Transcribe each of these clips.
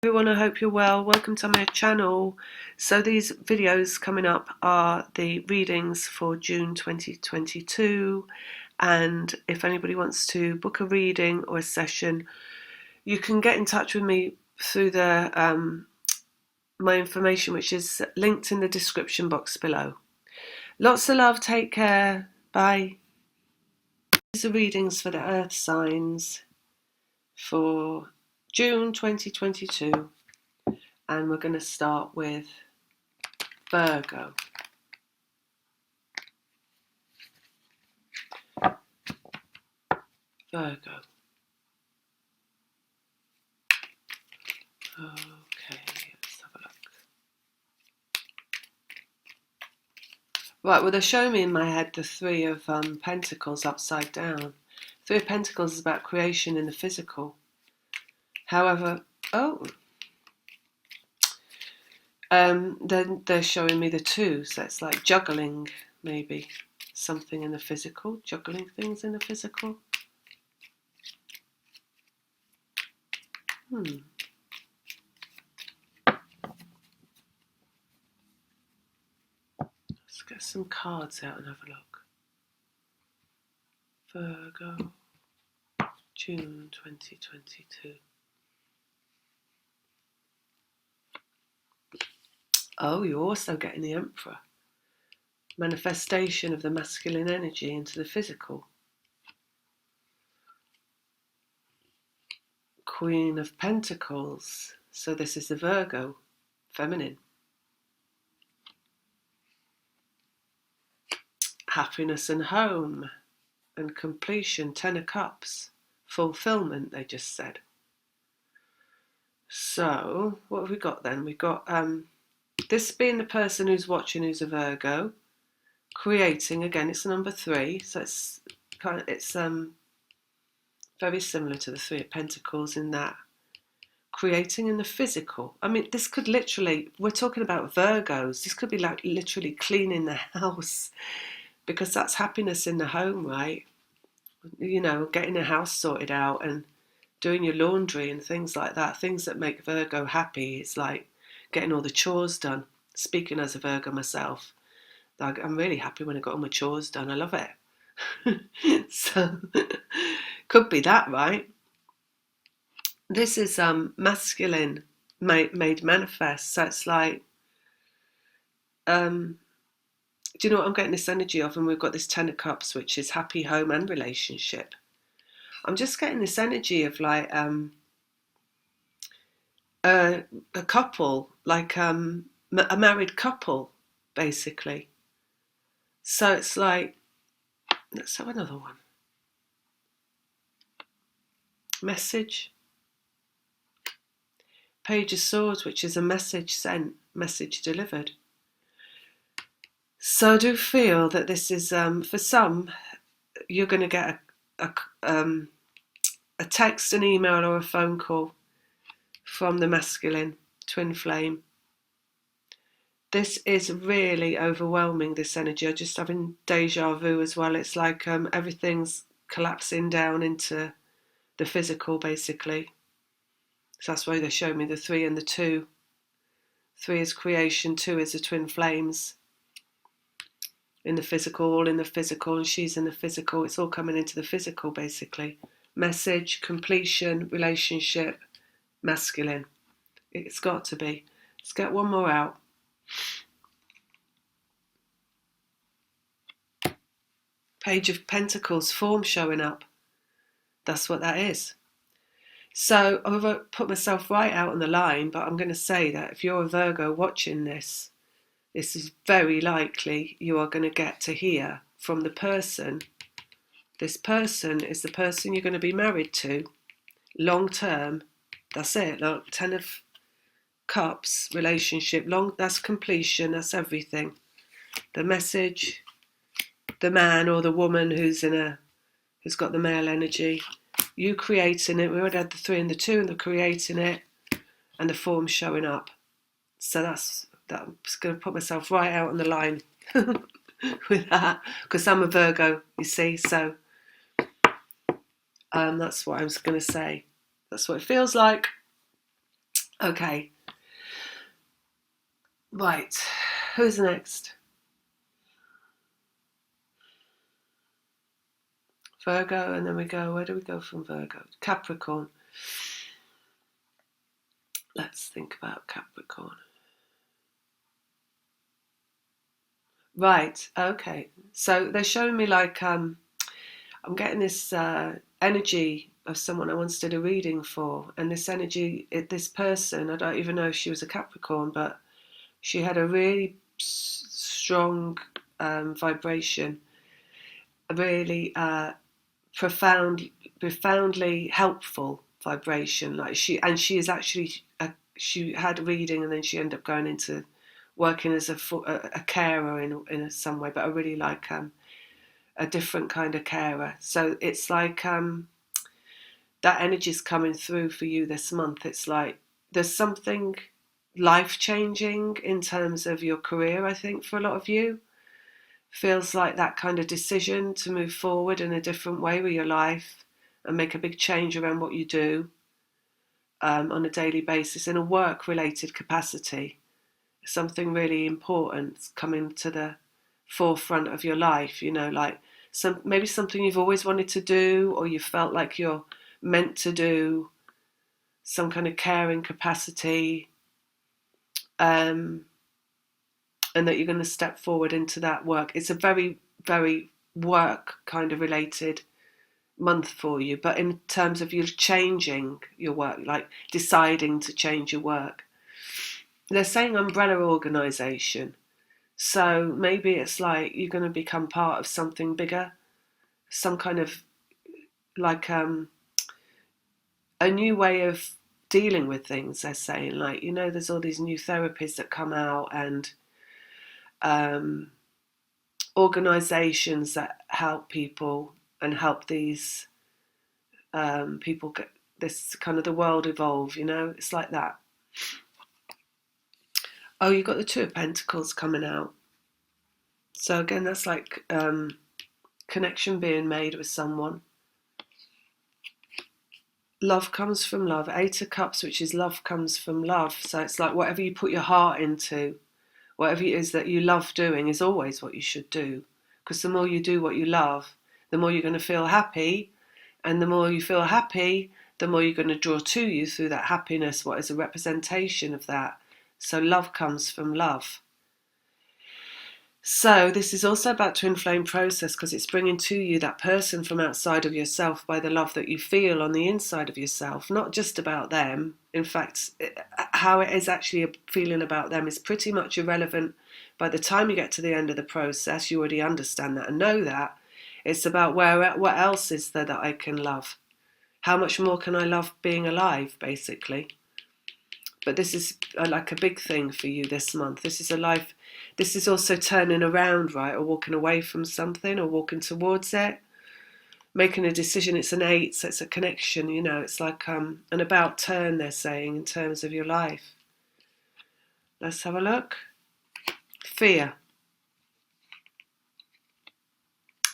Everyone, I hope you're well. Welcome to my channel. So these videos coming up are the readings for June 2022, and if anybody wants to book a reading or a session, you can get in touch with me through my information, which is linked in the description box below. Lots of love, take care, bye. These are readings for the earth signs for June 2022. And we're going to start with Virgo. Virgo. Okay, let's have a look. Right, well, they're showing me in my head the Three of Pentacles upside down. Three of Pentacles is about creation in the physical. However, then they're showing me the Two, so it's like juggling, maybe something in the physical, juggling things in the physical. Let's get some cards out and have a look. Virgo, June 2022. Oh, you're also getting the Emperor. Manifestation of the masculine energy into the physical. Queen of Pentacles. So this is the Virgo, feminine. Happiness and home and completion, Ten of Cups. Fulfillment, they just said. So, what have we got then? We've got this being the person who's watching, who's a Virgo. Creating, again, it's number 3, so it's very similar to the Three of Pentacles in that creating in the physical. I mean, this could literally, we're talking about Virgos, this could be like literally cleaning the house, because that's happiness in the home, right? You know, getting a house sorted out and doing your laundry and things like that, things that make Virgo happy. It's like getting all the chores done. Speaking as a Virgo myself, like, I'm really happy when I got all my chores done. I love it. So could be that, right? This is masculine made manifest. So it's like, do you know what I'm getting this energy of? And we've got this Ten of Cups, which is happy home and relationship. I'm just getting this energy of like a couple, like a married couple, basically. So it's like, let's have another one. Message. Page of Swords, which is a message sent, message delivered. So I do feel that this is, for some, you're going to get a text, an email, or a phone call from the masculine twin flame. This is really overwhelming, this energy. I'm just having deja vu as well. It's like everything's collapsing down into the physical, basically. So that's why they show me the 3 and the 2. 3 is creation, 2 is the twin flames. In the physical, all in the physical, and she's in the physical. It's all coming into the physical, basically. Message, completion, relationship, masculine. It's got to be. Let's get one more out. Page of Pentacles, form showing up. That's what that is. So I've put myself right out on the line, but I'm going to say that if you're a Virgo watching this, this is very likely you are going to get to hear from the person. This person is the person you're going to be married to long term. That's it. Like 10 of Cups, relationship, that's completion, that's everything. The message, the man or the woman who's got the male energy, you creating it. We already had the 3 and the 2, and the creating it, and the form showing up. So that's I'm just going to put myself right out on the line with that, because I'm a Virgo, you see. So that's what I was going to say. That's what it feels like. Okay. Right. Who's next? Virgo, and then we go, where do we go from Virgo? Capricorn. Let's think about Capricorn. Right, okay. So they're showing me like I'm getting this energy of someone I once did a reading for, and this energy, this person, I don't even know if she was a Capricorn, but she had a really strong vibration, a really profoundly helpful vibration. Like she is actually she had a reading, and then she ended up going into working as a carer in some way, but I really like a different kind of carer. So it's like that energy's coming through for you this month. It's like there's something life changing in terms of your career, I think, for a lot of you. Feels like that kind of decision to move forward in a different way with your life and make a big change around what you do on a daily basis in a work related capacity. Something really important coming to the forefront of your life, like maybe something you've always wanted to do, or you felt like you're meant to do, some kind of caring capacity, and that you're going to step forward into that work. It's a very, very work kind of related month for you, but in terms of you changing your work, like deciding to change your work. They're saying umbrella organisation. So maybe it's like you're going to become part of something bigger, some kind of like a new way of dealing with things. They're saying, like, there's all these new therapies that come out, and organisations that help people and help these people get this kind of the world evolve. It's like that. Oh, you got the Two of Pentacles coming out. So again, that's like connection being made with someone. Love comes from love. Eight of Cups, which is love comes from love. So it's like whatever you put your heart into, whatever it is that you love doing is always what you should do. Because the more you do what you love, the more you're going to feel happy. And the more you feel happy, the more you're going to draw to you through that happiness, what is a representation of that. So love comes from love. So this is also about twin flame process, because it's bringing to you that person from outside of yourself by the love that you feel on the inside of yourself, not just about them. In fact, how it is actually feeling about them is pretty much irrelevant. By the time you get to the end of the process, you already understand that and know that. It's about what else is there that I can love? How much more can I love being alive, basically? But this is like a big thing for you this month. This is also turning around, right? Or walking away from something, or walking towards it. Making a decision. It's an 8, so it's a connection, It's like an about turn, they're saying, in terms of your life. Let's have a look. Fear.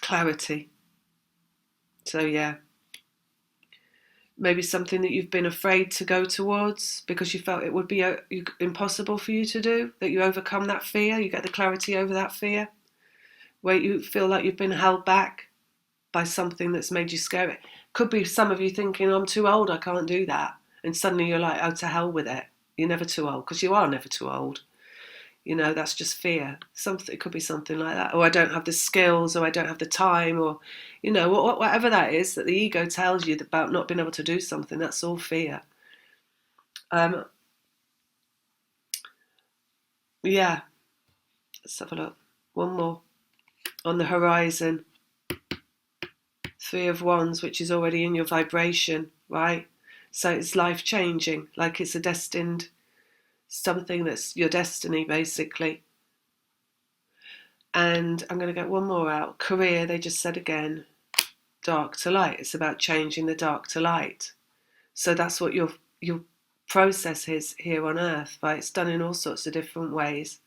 Clarity. So yeah. Maybe something that you've been afraid to go towards because you felt it would be impossible for you to do, that you overcome that fear, you get the clarity over that fear, where you feel like you've been held back by something that's made you scared. Could be some of you thinking, I'm too old, I can't do that. And suddenly you're like, oh, to hell with it. You're never too old, because you are never too old. That's just fear. It could be something like that. Or I don't have the skills, or I don't have the time, or, whatever that is that the ego tells you about not being able to do something, that's all fear. Yeah. Let's have a look. One more. On the horizon. 3 of Wands, which is already in your vibration, right? So it's life-changing, like it's something that's your destiny, basically. And I'm going to get one more out. Career, they just said again, dark to light. It's about changing the dark to light. So that's what your process is here on Earth, right? It's done in all sorts of different ways.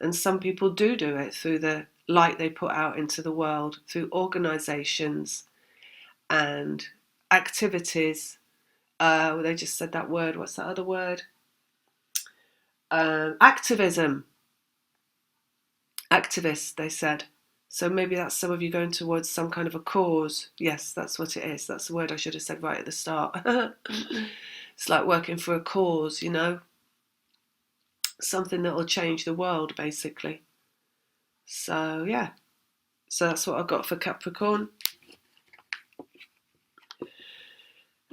And some people do it through the light they put out into the world, through organisations and activities. They just said that word. What's that other word? Activism. Activists, they said. So maybe that's some of you going towards some kind of a cause. Yes, that's what it is. That's the word I should have said right at the start. It's like working for a cause, you know, something that will change the world, basically. So, yeah. So that's what I've got for Capricorn.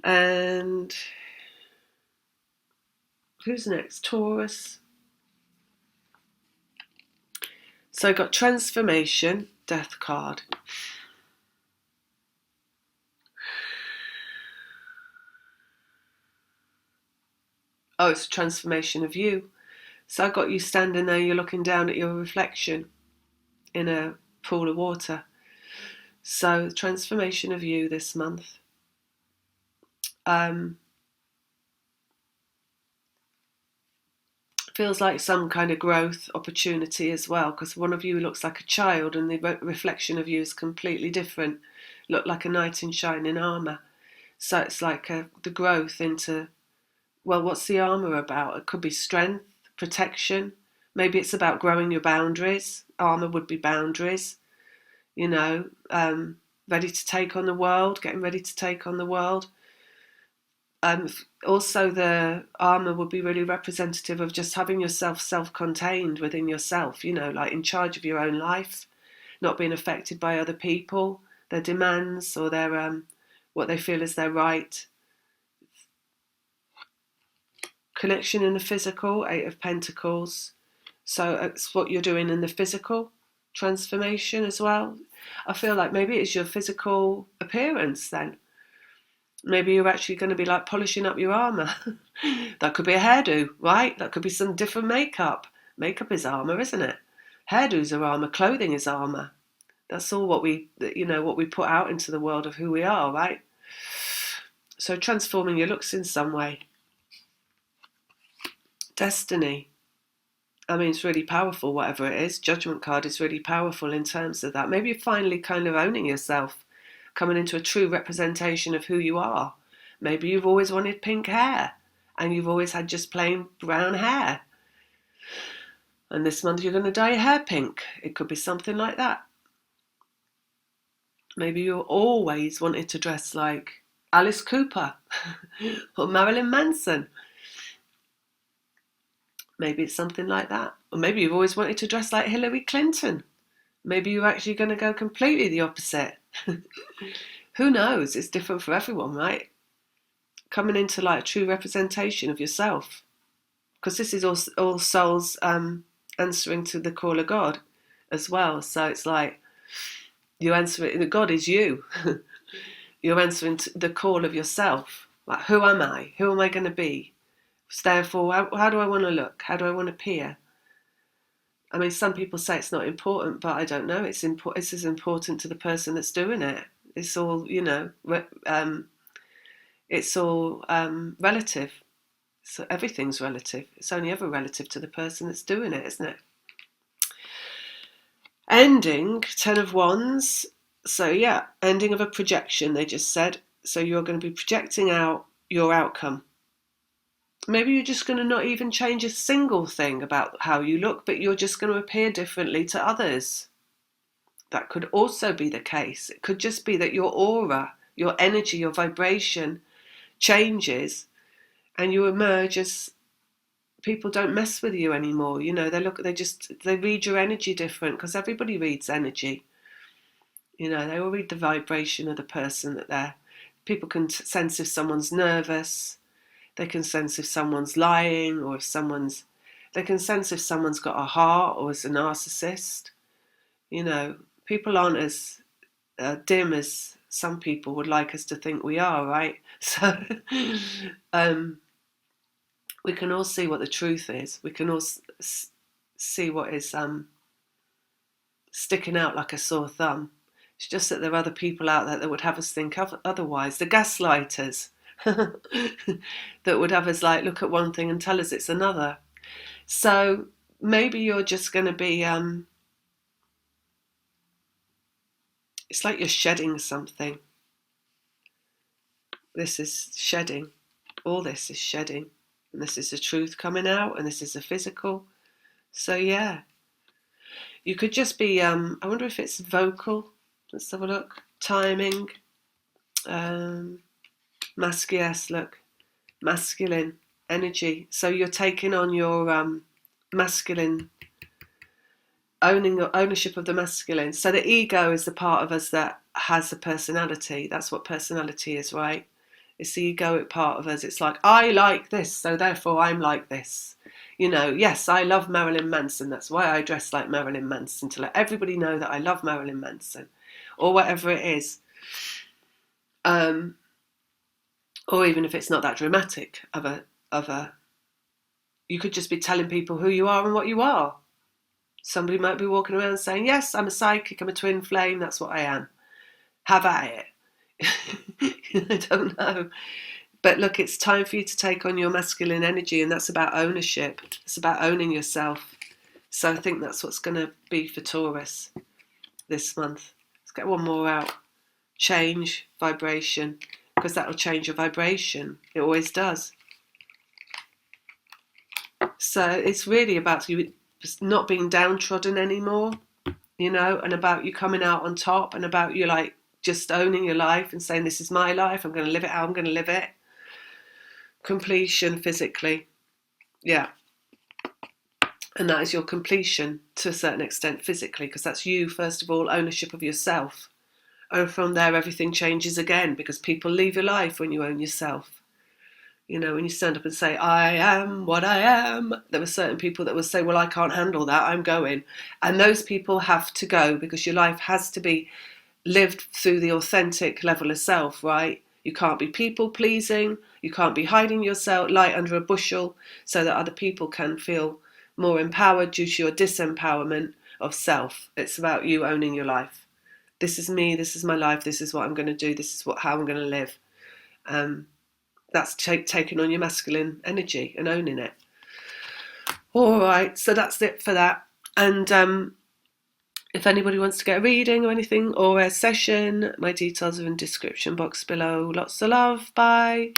And who's next? Taurus. So I got transformation, death card. Oh, it's a transformation of you. So I got you standing there, you're looking down at your reflection in a pool of water. So transformation of you this month. Feels like some kind of growth opportunity as well, because one of you looks like a child and the reflection of you is completely different. Look like a knight in shining armour. So it's like the growth into, well, what's the armour about? It could be strength, protection. Maybe it's about growing your boundaries. Armour would be boundaries, you know, ready to take on the world, getting ready to take on the world. Also, the armour would be really representative of just having yourself self-contained within yourself, you know, like in charge of your own life, not being affected by other people, their demands or their what they feel is their right. Connection in the physical, Eight of Pentacles. So it's what you're doing in the physical transformation as well. I feel like maybe it's your physical appearance then. Maybe you're actually going to be like polishing up your armour. That could be a hairdo, right? That could be some different makeup. Makeup is armour, isn't it? Hairdos are armour, clothing is armour. That's all what we put out into the world of who we are, right? So transforming your looks in some way. Destiny. I mean, it's really powerful, whatever it is. Judgment card is really powerful in terms of that. Maybe you're finally kind of owning yourself, coming into a true representation of who you are. Maybe you've always wanted pink hair and you've always had just plain brown hair. And this month you're going to dye your hair pink. It could be something like that. Maybe you always wanted to dress like Alice Cooper or Marilyn Manson. Maybe it's something like that. Or maybe you've always wanted to dress like Hillary Clinton. Maybe you're actually going to go completely the opposite. Who knows? It's different for everyone, right? Coming into like a true representation of yourself. Because this is all souls answering to the call of God as well. So it's like you answer it, God is you. You're answering to the call of yourself. Like, who am I? Who am I going to be? Therefore, how do I want to look? How do I want to appear? I mean, some people say it's not important, but I don't know. It's as important to the person that's doing it. It's all, you know, it's all relative. So everything's relative. It's only ever relative to the person that's doing it, isn't it? Ending, Ten of Wands. So yeah, ending of a projection, they just said. So you're going to be projecting out your outcome. Maybe you're just going to not even change a single thing about how you look, but you're just going to appear differently to others. That could also be the case. It could just be that your aura, your energy, your vibration changes and you emerge as people don't mess with you anymore. You know, they read your energy different because everybody reads energy. You know, they all read the vibration of the person that they're. People can sense if someone's nervous. They can sense if someone's lying or they can sense if someone's got a heart or is a narcissist. You know, people aren't as dim as some people would like us to think we are, right? So we can all see what the truth is. We can all see what is sticking out like a sore thumb. It's just that there are other people out there that would have us think otherwise. The gaslighters that would have us like look at one thing and tell us it's another. So maybe you're just going to be, it's like you're shedding something. This is shedding. All this is shedding. And this is the truth coming out, and this is the physical. So yeah, you could just be, I wonder if it's vocal. Let's have a look. Timing. Yes, look. Masculine energy. So you're taking on your masculine, ownership of the masculine. So the ego is the part of us that has a personality. That's what personality is, right? It's the egoic part of us. It's like, I like this, so therefore I'm like this. Yes, I love Marilyn Manson. That's why I dress like Marilyn Manson, to let everybody know that I love Marilyn Manson, or whatever it is. Or even if it's not that dramatic you could just be telling people who you are and what you are. Somebody might be walking around saying, yes, I'm a psychic, I'm a twin flame, that's what I am. Have at it. I don't know. But look, it's time for you to take on your masculine energy, and that's about ownership. It's about owning yourself. So I think that's what's going to be for Taurus this month. Let's get one more out. Change, vibration, because that will change your vibration. It always does. So it's really about you not being downtrodden anymore, and about you coming out on top, and about you like just owning your life and saying, this is my life, I'm going to live it how I'm going to live it. Completion physically. Yeah. And that is your completion to a certain extent physically, because that's you, first of all, ownership of yourself. And from there, everything changes again, because people leave your life when you own yourself. When you stand up and say, I am what I am, there were certain people that would say, well, I can't handle that, I'm going. And those people have to go, because your life has to be lived through the authentic level of self, right? You can't be people pleasing. You can't be hiding yourself light under a bushel so that other people can feel more empowered due to your disempowerment of self. It's about you owning your life. This is me, this is my life, this is what I'm going to do, this is how I'm going to live. That's taking on your masculine energy and owning it. All right, so that's it for that. And if anybody wants to get a reading or anything, or a session, my details are in the description box below. Lots of love. Bye.